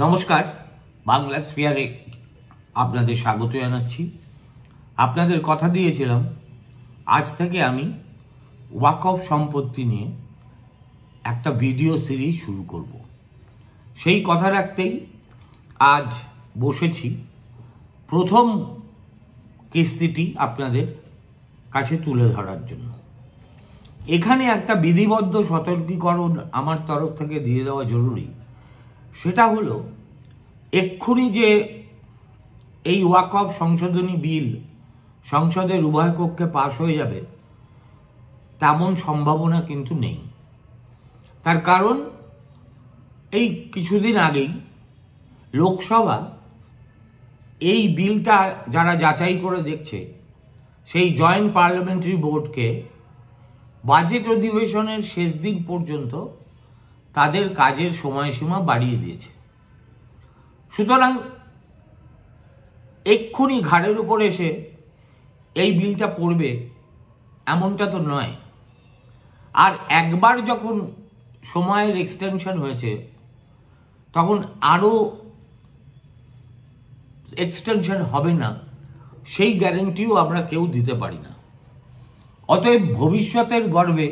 নমস্কার, বাংলা স্ফিয়ারে আপনাদের স্বাগত জানাচ্ছি। আপনাদের কথা দিয়েছিলাম আজ থেকে আমি ওয়াকফ সম্পত্তি নিয়ে একটা ভিডিও সিরিজ শুরু করব। সেই কথা রাখতেই আজ বসেছি প্রথম কিস্তিটি আপনাদের কাছে তুলে ধরার জন্য। এখানে একটা বিধিবদ্ধ সতর্কীকরণ আমার তরফ থেকে দিয়ে দেওয়া জরুরি। সেটা হলো, এক্ষুনি যে এই ওয়াকফ সংশোধনী বিল সংসদের উভয় কক্ষে পাশ হয়ে যাবে তেমন সম্ভাবনা কিন্তু নেই। তার কারণ, এই কিছুদিন আগেই লোকসভা এই বিলটা যারা যাচাই করে দেখছে সেই জয়েন্ট পার্লামেন্টারি বোর্ডকে বাজেট অধিবেশনের শেষ দিন পর্যন্ত তাদের কাজের সময়সীমা বাড়িয়ে দিয়েছে। সুতরাং এক্ষুনি ঘাড়ের উপর এসে এই বিলটা পড়বে এমনটা তো নয়। আর একবার যখন সময়ের এক্সটেনশন হয়েছে তখন আরও এক্সটেনশন হবে না, সেই গ্যারেন্টিও আমরা কেউ দিতে পারি না। অতএব ভবিষ্যতের গর্ভে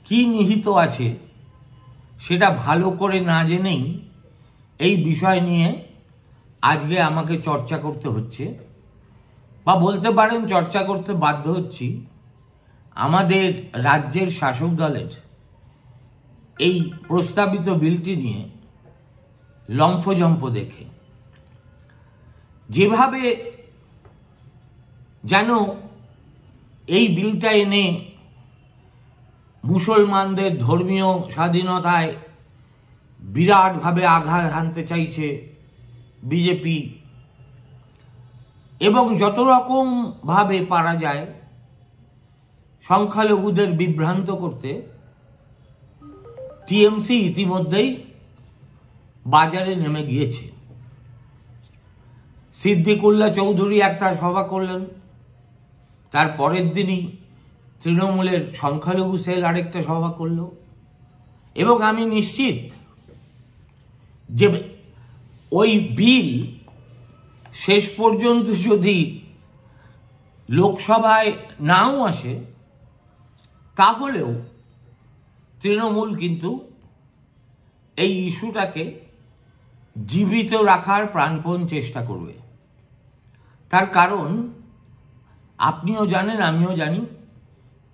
কি নিহিত আছে সেটা ভালো করে না জেনেই এই বিষয় নিয়ে আজকে আমাকে চর্চা করতে হচ্ছে, বা বলতে পারেন চর্চা করতে বাধ্য হচ্ছি আমাদের রাজ্যের শাসক দলের এই প্রস্তাবিত বিলটি নিয়ে লম্ফজম্প দেখে। যেভাবে যেন এই বিলটা এনে মুসলমানদের ধর্মীয় স্বাধীনতায় বিরাটভাবে আঘাত হানতে চাইছে বিজেপি, এবং যত রকমভাবে পারা যায় সংখ্যালঘুদের বিভ্রান্ত করতে টিএমসি ইতিমধ্যেই বাজারে নেমে গিয়েছে। সিদ্দিকুল্লাহ চৌধুরী একটা সভা করলেন, তার পরের দিনই তৃণমূলের সংখ্যালঘু সেল আরেকটা সভা করল, এবং আমি নিশ্চিত যে ওই বিল শেষ পর্যন্ত যদি লোকসভায় নাও আসে তাহলেও তৃণমূল কিন্তু এই ইস্যুটাকে জীবিত রাখার প্রাণপণ চেষ্টা করবে। তার কারণ আপনিও জানেন, আমিও জানি,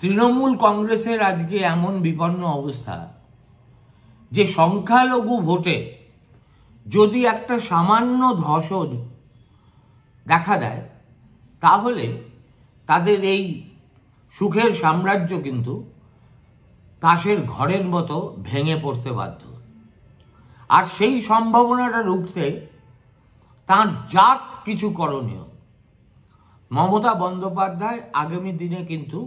তৃণমূল কংগ্রেসের আজকে এমন বিপন্ন অবস্থা যে সংখ্যালঘু ভোটে যদি একটা সামান্য ধসন দেখা দেয় তাহলে তাদের এই সুখের সাম্রাজ্য কিন্তু তাসের ঘরের মতো ভেঙে পড়তে বাধ্য। আর সেই সম্ভাবনাটা রুখতে তার যা কিছু করণীয় মমতা বন্দ্যোপাধ্যায় আগামী দিনে কিন্তু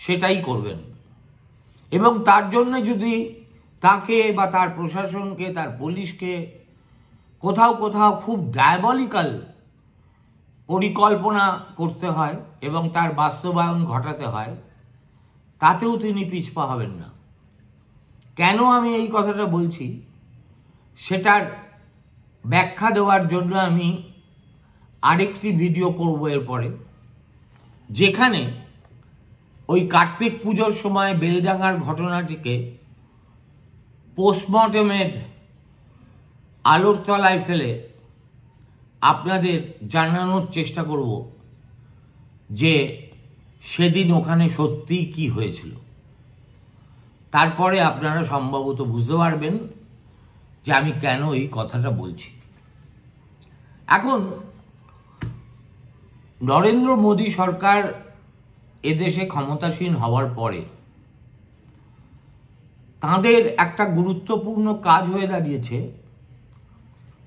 সেটাই করবেন, এবং তার জন্য যদি তাকে বা তার প্রশাসনকে, তার পুলিশকে কোথাও কোথাও খুব ডায়াবলিক্যাল পরিকল্পনা করতে হয় এবং তার বাস্তবায়ন ঘটাতে হয়, তাতেও তিনি পিছপা হবেন না। কেন আমি এই কথাটা বলছি সেটার ব্যাখ্যা দেওয়ার জন্য আমি আরেকটি ভিডিও করব এরপরে, যেখানে ওই কার্তিক পুজোর সময় বেলডাঙ্গার ঘটনাটিকে পোস্টমর্টেমের আলোর তলায় ফেলে আপনাদের জানানোর চেষ্টা করব যে সেদিন ওখানে সত্যি কি হয়েছিল। তারপরে আপনারা সম্ভবত বুঝতে পারবেন যে আমি কেন এই কথাটা বলছি। এখন নরেন্দ্র মোদী সরকার এদেশে ক্ষমতাসীন হওয়ার পরে তাদের একটা গুরুত্বপূর্ণ কাজ হয়ে দাঁড়িয়েছে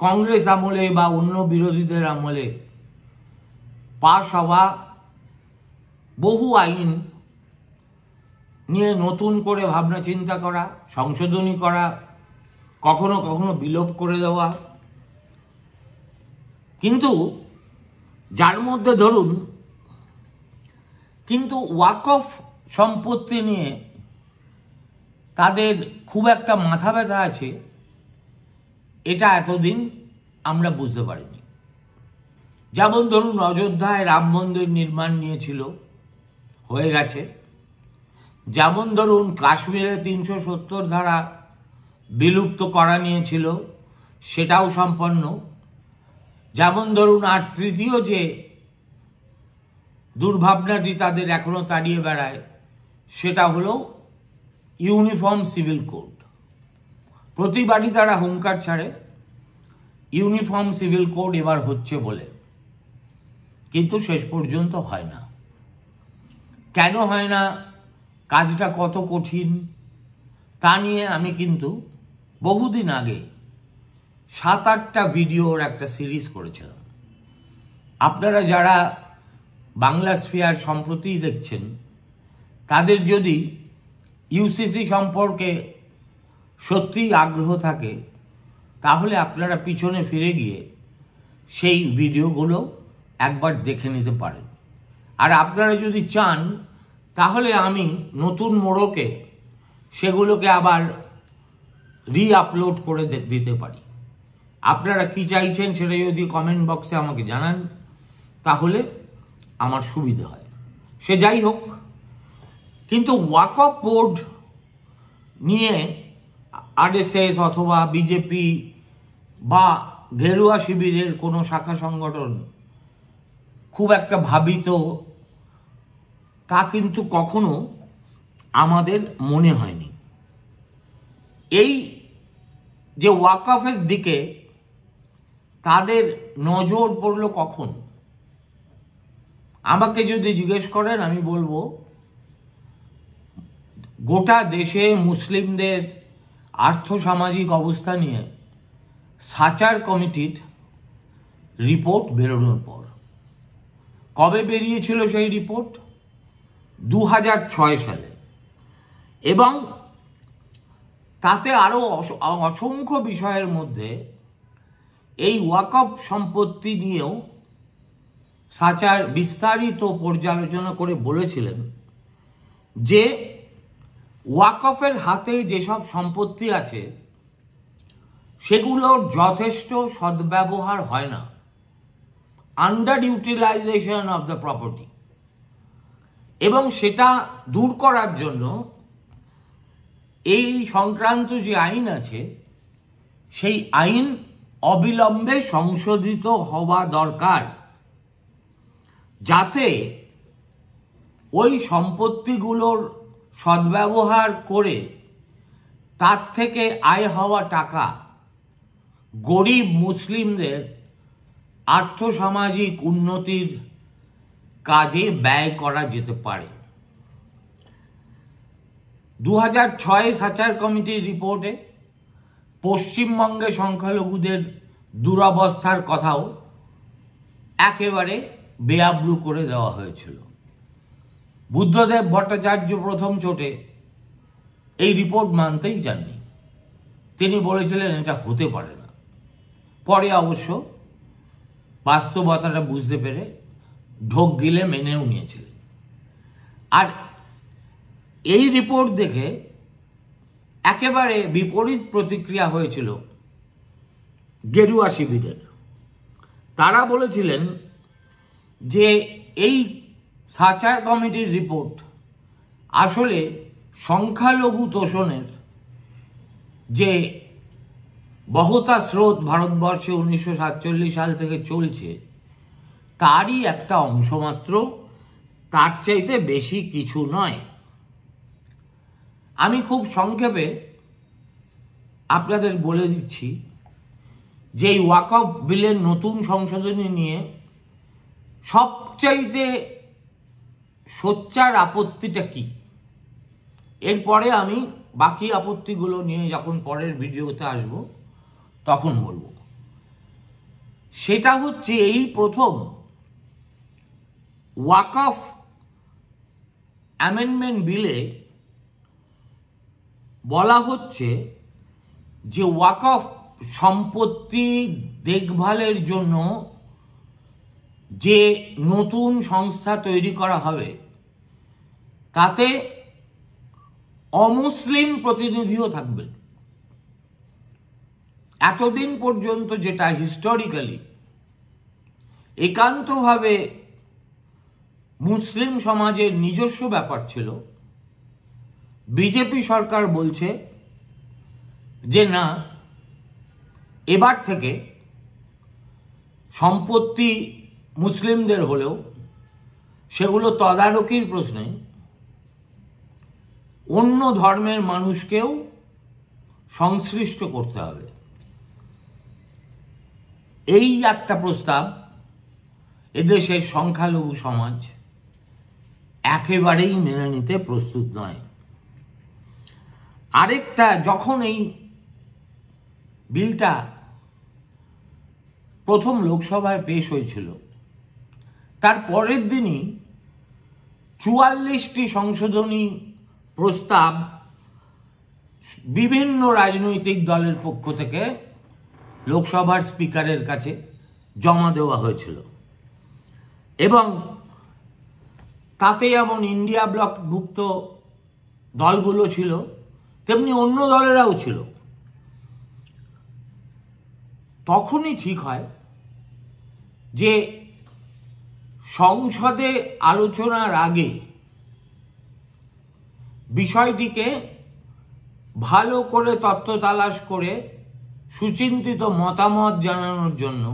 কংগ্রেস আমলে বা অন্য বিরোধীদের আমলে পাশ হওয়া বহু আইন নিয়ে নতুন করে ভাবনা চিন্তা করা, সংশোধনী করা, কখনো কখনো বিলোপ করে দেওয়া। কিন্তু যার মধ্যে ধরুন কিন্তু ওয়াকফ সম্পত্তি নিয়ে তাদের খুব একটা মাথা ব্যথা আছে এটা এতদিন আমরা বুঝতে পারিনি। যেমন ধরুন অযোধ্যায় রাম মন্দির নির্মাণ নিয়েছিল, হয়ে গেছে। যেমন ধরুন কাশ্মীরে 370 ধারা বিলুপ্ত করা নিয়েছিল, সেটাও সম্পন্ন। যেমন ধরুন আর তৃতীয় যে দুর্ভাবনাটি তাদের এখনো তাড়িয়ে বেড়ায়, সেটা হলো ইউনিফর্ম সিভিল কোড। প্রতিবারই তারা হুঙ্কার ছাড়ে ইউনিফর্ম সিভিল কোড এবার হচ্ছে বলে, কিন্তু শেষ পর্যন্ত হয় না। কেন হয় না, কাজটা কত কঠিন, তা নিয়ে আমি কিন্তু বহুদিন আগে 7-8টা ভিডিওর একটা সিরিজ করেছিলাম। আপনারা যারা বাংলা স্ফিয়ার সম্প্রতি দেখছেন, তাদের যদি ইউসিসি সম্পর্কে সত্যিই আগ্রহ থাকে, তাহলে আপনারা পিছনে ফিরে গিয়ে সেই ভিডিওগুলো একবার দেখে নিতে পারেন। আর আপনারা যদি চান, তাহলে আমি নতুন মোড়কে সেগুলোকে আবার আপলোড করে দিতে পারি। আপনারা কি চাইছেন সেটা যদি কমেন্ট বক্সে আমাকে জানান, তাহলে আমার সুবিধে হয়। সে যাই হোক, কিন্তু ওয়াকফ বোর্ড নিয়ে আরএসএস অথবা বিজেপি বা গেরুয়া শিবিরের কোনো শাখা সংগঠন খুব একটা ভাবিত, তা কিন্তু কখনো আমাদের মনে হয়নি। এই যে ওয়াকফের দিকে তাদের নজর পড়ল কখন, আমাকে যদি জিজ্ঞেস করেন, আমি বলবো গোটা দেশে মুসলিমদের আর্থসামাজিক অবস্থা নিয়ে সাচার কমিটির রিপোর্ট বেরোনোর পর। কবে বেরিয়েছিল সেই রিপোর্ট? 2006 সালে। এবং তাতে আরও অসংখ্য বিষয়ের মধ্যে এই ওয়াকফ সম্পত্তি নিয়েও সাচার বিস্তারিত পর্যালোচনা করে বলেছিলেন যে ওয়াকফের হাতে যেসব সম্পত্তি আছে সেগুলোর যথেষ্ট সদ্ব্যবহার হয় না, under utilisation of the property. এবং সেটা দূর করার জন্য এই সংক্রান্ত যে আইন আছে, সেই আইন অবিলম্বে সংশোধিত হওয়া দরকার, যাতে ওই সম্পত্তিগুলোর সদ্ব্যবহার করে তার থেকে আয় হওয়া টাকা গরিব মুসলিমদের আর্থসামাজিক উন্নতির কাজে ব্যয় করা যেতে পারে। 2006 সাচার কমিটির রিপোর্টে পশ্চিমবঙ্গে সংখ্যালঘুদের দুরবস্থার কথাও একেবারে বেআব্রু করে দেওয়া হয়েছিল। বুদ্ধদেব ভট্টাচার্য প্রথম চোটে এই রিপোর্ট মানতেই চাননি। তিনি বলেছিলেন এটা হতে পারে না। পরে অবশ্য বাস্তবতাটা বুঝতে পেরে ঢোক গিলে মেনেও নিয়েছিলেন। আর এই রিপোর্ট দেখে একেবারে বিপরীত প্রতিক্রিয়া হয়েছিল গেরুয়া শিবিরের। তারা বলেছিলেন যে এই সাচার কমিটির রিপোর্ট আসলে সংখ্যালঘু তোষণের যে বহতা স্রোত ভারতবর্ষে 1947 সাল থেকে চলছে, তারই একটা অংশ মাত্র, তার চাইতে বেশি কিছু নয়। আমি খুব সংক্ষেপে আপনাদের বলে দিচ্ছি যে এই ওয়াকফ বিলের নতুন সংশোধনী নিয়ে সবচাইতে সোচ্চার আপত্তিটা কি। এরপরে আমি বাকি আপত্তিগুলো নিয়ে যখন পরের ভিডিওতে আসব তখন বলবো। সেটা হচ্ছে এই প্রথম ওয়াকফ অ্যামেন্ডমেন্ট বিলে বলা হচ্ছে যে ওয়াকফ সম্পত্তি দেখভালের জন্য যে নতুন সংস্থা তৈরি করা হবে, তাতে অমুসলিম প্রতিনিধিও থাকবেন। এতদিন পর্যন্ত যেটা হিস্টোরিক্যালি একান্তভাবে মুসলিম সমাজের নিজস্ব ব্যাপার ছিল, বিজেপি সরকার বলছে যে না, এবার থেকে সম্পত্তি মুসলিমদের হলেও সেগুলো তদারকির প্রশ্নে অন্য ধর্মের মানুষকেও সংশ্লিষ্ট করতে হবে। এই একটা প্রস্তাব এদেশের সংখ্যালঘু সমাজ একেবারেই মেনে নিতে প্রস্তুত নয়। আরেকটা, যখন এই বিলটা প্রথম লোকসভায় পেশ হয়েছিল, তার পরের দিনই 44টি সংশোধনী প্রস্তাব বিভিন্ন রাজনৈতিক দলের পক্ষ থেকে লোকসভার স্পিকারের কাছে জমা দেওয়া হয়েছিল, এবং তাতে যেমন ইন্ডিয়া ব্লকভুক্ত দলগুলো ছিল, তেমনি অন্য দলেরাও ছিল। তখনই ঠিক হয় যে সংসদে আলোচনার আগে বিষয়টিকে ভালো করে তত্ত্ব তালাশ করে সুচিন্তিত মতামত জানানোর জন্য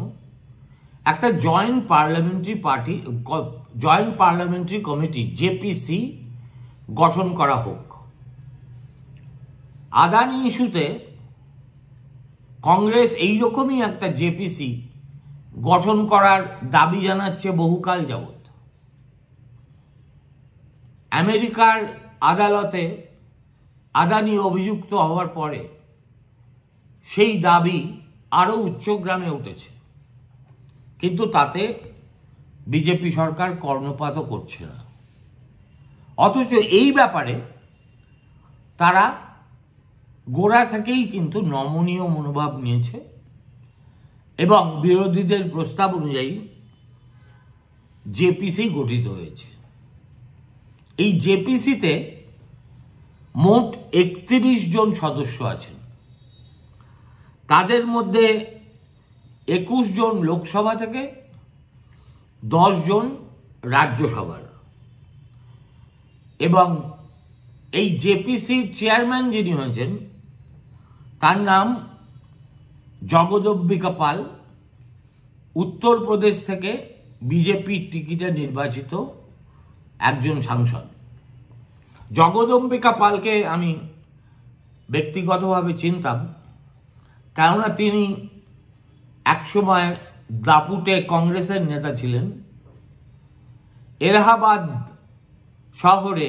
একটা জয়েন্ট পার্লামেন্টারি কমিটি জেপিসি গঠন করা হোক। আদানি ইস্যুতে কংগ্রেস এইরকমই একটা জেপিসি গঠন করার দাবি জানাচ্ছে বহুকাল যাবৎ। আমেরিকার আদালতে আদানি অভিযুক্ত হওয়ার পরে সেই দাবি আরো উচ্চগ্রামে উঠেছে, কিন্তু তাতে বিজেপি সরকার কর্ণপাতও করছে না। অথচ এই ব্যাপারে তারা গোড়া থেকেই কিন্তু নমনীয় মনোভাব নিয়েছে, এবং বিরোধীদের প্রস্তাব অনুযায়ী জেপিসি গঠিত হয়েছে। এই জেপিসিতে মোট 31 জন সদস্য আছেন। তাদের মধ্যে 21 জন লোকসভা থেকে, 10 জন রাজ্যসভার, এবং এই জেপিসির চেয়ারম্যান যিনি হয়েছেন তার নাম জগদম্বিকা পাল, উত্তরপ্রদেশ থেকে বিজেপির টিকিটে নির্বাচিত একজন সাংসদ। জগদম্বিকা পালকে আমি ব্যক্তিগতভাবে চিনতাম, কেননা তিনি একসময় দাপুটে কংগ্রেসের নেতা ছিলেন। এলাহাবাদ শহরে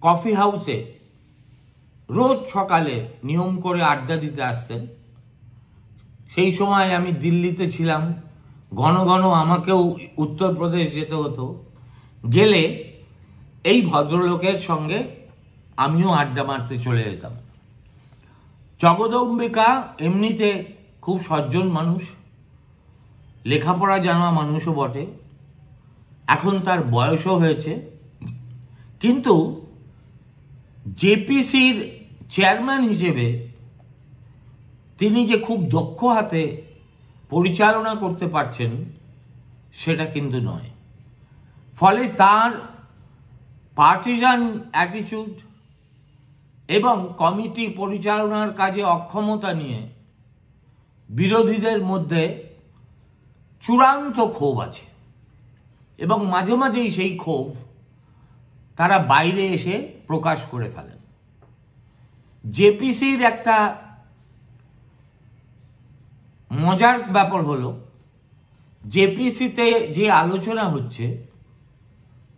কফি হাউসে রোজ সকালে নিয়ম করে আড্ডা দিতে আসতেন। সেই সময় আমি দিল্লিতে ছিলাম, ঘন ঘন আমাকেও উত্তরপ্রদেশ যেতে হতো। গেলে এই ভদ্রলোকের সঙ্গে আমিও আড্ডা মারতে চলে যেতাম। জগদম্বিকা এমনিতে খুব সজ্জন মানুষ, লেখাপড়া জানা মানুষও বটে, এখন তার বয়সও হয়েছে, কিন্তু জেপিসির চেয়ারম্যান হিসেবে তিনি যে খুব দক্ষ হাতে পরিচালনা করতে পারছেন সেটা কিন্তু নয়। ফলে তার পার্টিজান অ্যাটিটিউড এবং কমিটি পরিচালনার কাজে অক্ষমতা নিয়ে বিরোধীদের মধ্যে চূড়ান্ত ক্ষোভ আছে, এবং মাঝে মাঝেই সেই ক্ষোভ তারা বাইরে এসে প্রকাশ করে ফেলেন। জেপিসির একটা মজার ব্যাপার হলো, জেপিসিতে যে আলোচনা হচ্ছে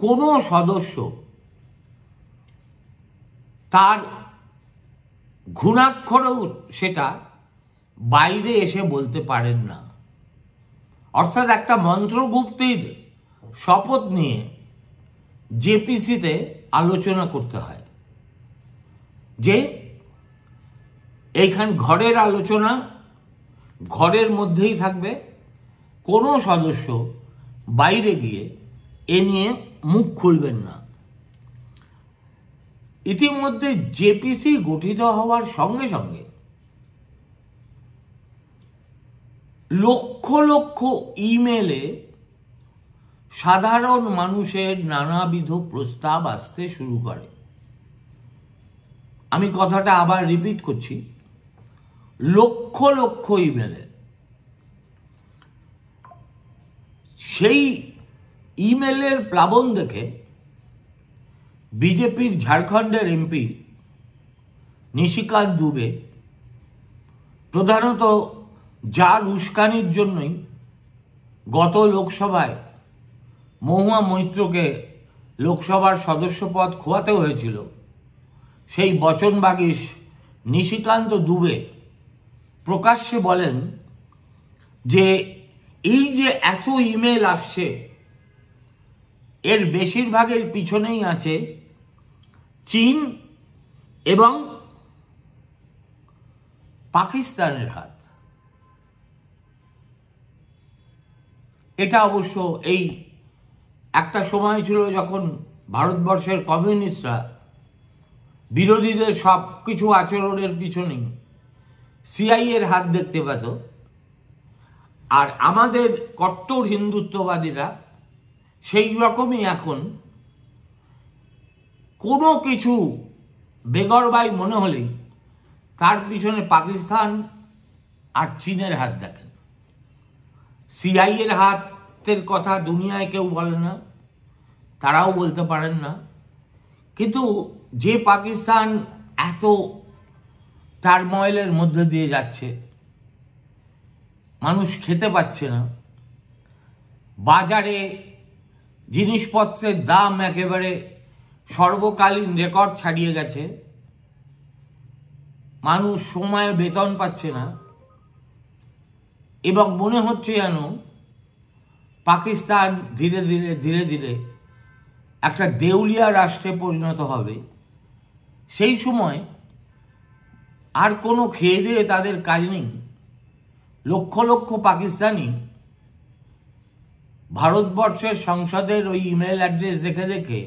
কোনো সদস্য তার ঘুণাক্ষরেও সেটা বাইরে এসে বলতে পারেন না। অর্থাৎ একটা মন্ত্রগুপ্তির শপথ নিয়ে জেপিসিতে আলোচনা করতে হয় যে এইখান ঘরের আলোচনা ঘরের মধ্যেই থাকবে, কোনো সদস্য বাইরে গিয়ে এ নিয়ে মুখ খুলবেন না। ইতিমধ্যে জেপিসি গঠিত হওয়ার সঙ্গে সঙ্গে লক্ষ লক্ষ ইমেলে সাধারণ মানুষের নানাবিধ প্রস্তাব আসতে শুরু করে। আমি কথাটা আবার রিপিট করছি, লক্ষ লক্ষ ইমেলে। সেই ইমেলের প্লাবন দেখে বিজেপির ঝাড়খণ্ডের এমপি নিশিকান্ত দুবে, প্রধানত যার উস্কানির জন্যই গত লোকসভায় মহুয়া মৈত্রকে লোকসভার সদস্য পদ খোয়াতে হয়েছিল, সেই বচনবাগীশ নিশিকান্ত দুবে প্রকাশ্যে বলেন যে এই যে এত ইমেল আসছে, এর বেশিরভাগের পিছনেই আছে চীন এবং পাকিস্তানের হাত। এটা অবশ্য এই একটা সময় ছিল যখন ভারতবর্ষের কমিউনিস্টরা বিরোধীদের সব কিছু আচরণের পিছনেই সিআইএর হাত দেখতে পেত, আর আমাদের কট্টর হিন্দুত্ববাদীরা সেই রকমই এখন কোনো কিছু বেগরবাই মনে হলেই তার পিছনে পাকিস্তান আর চীনের হাত দেখেন। সিআইএর হাতের কথা দুনিয়ায় কেউ বলে না, তারাও বলতে পারেন না, কিন্তু যে পাকিস্তান এত টারময়েলের মধ্যে দিয়ে যাচ্ছে, মানুষ খেতে পাচ্ছে না, বাজারে জিনিসপত্রের দাম একেবারে সর্বকালীন রেকর্ড ছাড়িয়ে গেছে, মানুষ সময়ে বেতন পাচ্ছে না, এবং মনে হচ্ছে যেন পাকিস্তান ধীরে ধীরে ধীরে ধীরে একটা দেউলিয়া রাষ্ট্রে পরিণত হবে। সেই সময় আর কোনো খেয়ে দিয়ে তাদের কাজ নেই। লক্ষ লক্ষ পাকিস্তানি ভারতবর্ষের সংসদের ওই ইমেল অ্যাড্রেস দেখে দেখে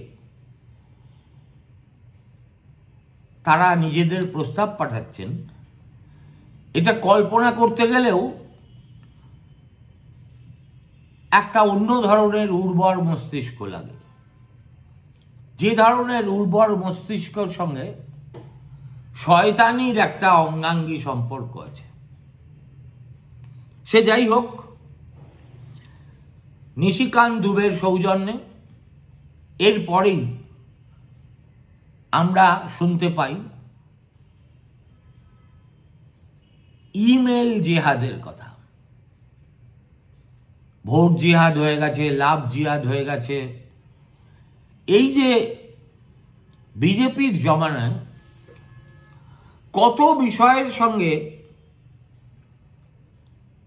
তারা নিজেদের প্রস্তাব পাঠাচ্ছেন। এটা কল্পনা করতে গেলেও একটা অন্য ধরনের উর্বর মস্তিষ্ক লাগে, যে ধরনের উর্বর মস্তিষ্কের সঙ্গে শয়তানির একটা অঙ্গাঙ্গী সম্পর্ক আছে। সে যাই হোক, নিশিকান্ত দুবের সৌজন্যে এরপরেই আমরা শুনতে পাই ইমেল জিহাদের কথা। ভোট জিহাদ হয়ে গেছে, লাভ জিহাদ হয়ে গেছে। এই যে বিজেপির জমানায় কত বিষয়ের সঙ্গে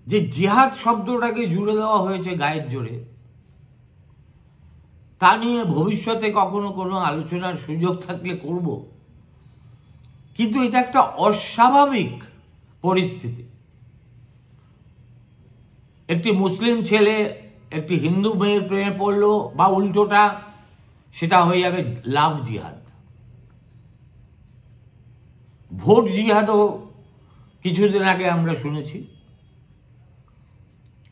যে জিহাদ শব্দটাকে জুড়ে দেওয়া হয়েছে গায়ের জোরে, তা নিয়ে ভবিষ্যতে কখনো কোনো আলোচনার সুযোগ থাকলে করব, কিন্তু এটা একটা অস্বাভাবিক পরিস্থিতি। একটি মুসলিম ছেলে একটি হিন্দু মেয়ের প্রেমে পড়লো, বা উল্টোটা, সেটা হয়ে যাবে লাভ জিহাদ। ভোট জিহাদও কিছুদিন আগে আমরা শুনেছি,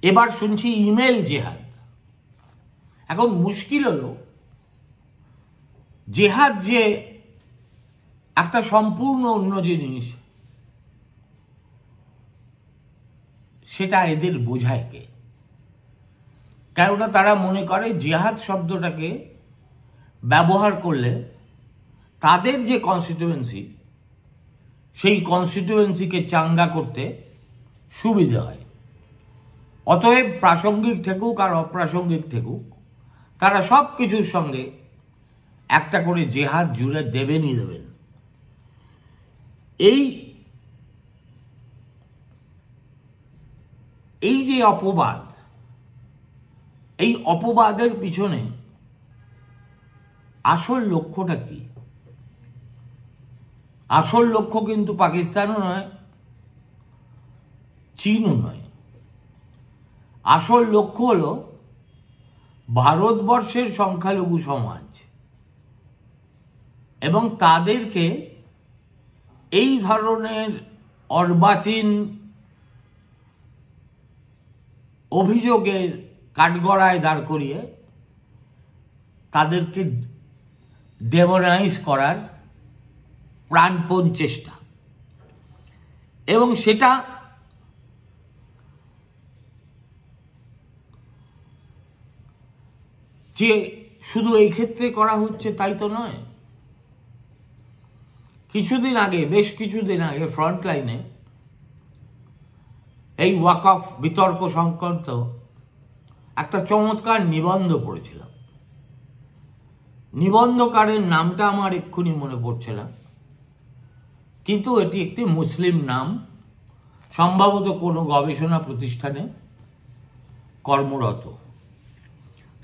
এবার শুনছি ইমেল জিহাদ। এখন মুশকিল হলো, জিহাদ যে একটা সম্পূর্ণ অন্য জিনিস, সেটা এদের বোঝায় কে? কেননা তারা মনে করে জিহাদ শব্দটাকে ব্যবহার করলে তাদের যে কনস্টিটিউয়েন্সি, সেই কনস্টিটিউয়েন্সিকে চাঙ্গা করতে সুবিধে হয়। অতএব প্রাসঙ্গিক থেকুক আর অপ্রাসঙ্গিক থেকুক, তারা সব কিছুর সঙ্গে একটা করে জিহাদ জুড়ে দেবেনই দেবেন। এই যে অপবাদ, এই অপবাদের পিছনে আসল লক্ষ্যটা কি? আসল লক্ষ্য কিন্তু পাকিস্তানও নয়, চীনও নয়। আসল লক্ষ্য হলো ভারতবর্ষের সংখ্যালঘু সমাজ, এবং তাদেরকে এই ধরনের অর্বাচীন অভিযোগের কাঠগড়ায় দাঁড় করিয়ে তাদেরকে ডেমোনাইজ করার প্রাণপণ চেষ্টা, এবং সেটা যে শুধু এই ক্ষেত্রে করা হচ্ছে তাই তো নয়। বেশ কিছুদিন আগে ফ্রন্টলাইনে এই ওয়াকফ বিতর্ক সংক্রান্ত একটা চমৎকার নিবন্ধ পড়েছিলাম। নিবন্ধকারের নামটা আমার এক্ষুনি মনে পড়ছে না, কিন্তু এটি একটি মুসলিম নাম, সম্ভবত কোনো গবেষণা প্রতিষ্ঠানে কর্মরত।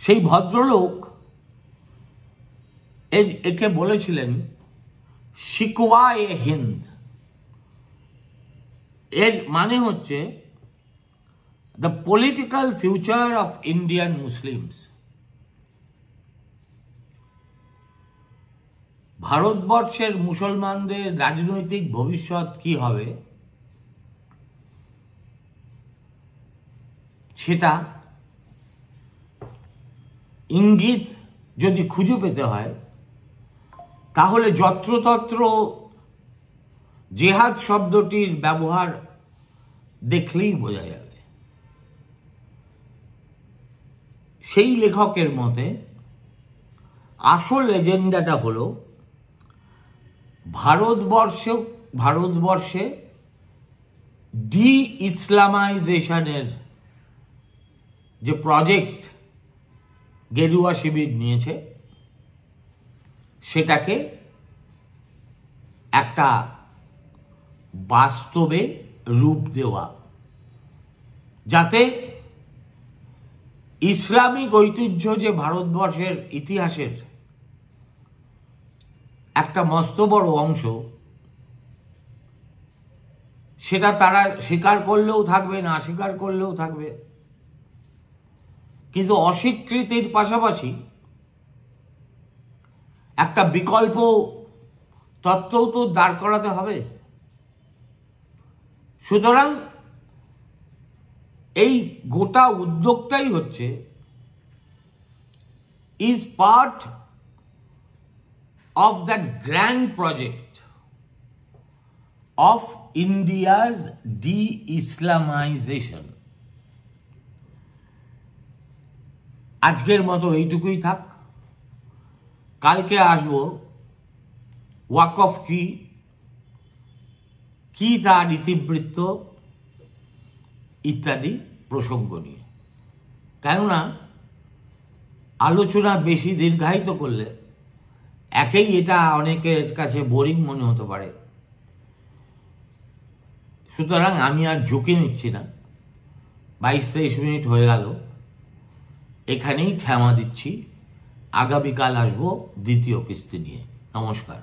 সেই ভদ্রলোক একে বলেছিলেন শিকওয়ায়ে হিন্দ। এর মানে হচ্ছে the political future of Indian Muslims. ভারতবর্ষের মুসলমানদের রাজনৈতিক ভবিষ্যৎ কি হবে সেটা ইঙ্গিত যদি খুঁজে পেতে হয় তাহলে যত্রতত্র জেহাদ শব্দটির ব্যবহার দেখলেই বোঝা যাবে। সেই লেখকের মতে আসল এজেন্ডাটা হলো ভারতবর্ষে ডি ইসলামাইজেশনের যে প্রজেক্ট গেরুয়া শিবির নিয়েছে সেটাকে একটা বাস্তবে রূপ দেওয়া, যাতে ইসলামিক ঐতিহ্য যে ভারতবর্ষের ইতিহাসের একটা মস্ত বড় অংশ, সেটা তারা স্বীকার করলেও থাকবে, না স্বীকার করলেও থাকবে, কিন্তু অস্বীকৃতির পাশাপাশি একটা বিকল্প তত্ত্বও তো দাঁড় করাতে হবে। সুতরাং এই গোটা উদ্যোগটাই হচ্ছে is part of that grand project of India's de-Islamization. আজকের মতো এইটুকুই থাক। কালকে আসবো ওয়াকফ কি তার ইতিবৃত্ত ইত্যাদি প্রসঙ্গ নিয়ে। কেননা আলোচনা বেশি দীর্ঘায়িত করলে একেই এটা অনেকের কাছে বোরিং মনে হতে পারে, সুতরাং আমি আর ঝুঁকি নিচ্ছি না। 22-23 মিনিট হয়ে গেল, এখানেই ক্ষমা দিচ্ছি। আগামীকাল আসবো দ্বিতীয় কিস্তি নিয়ে। নমস্কার।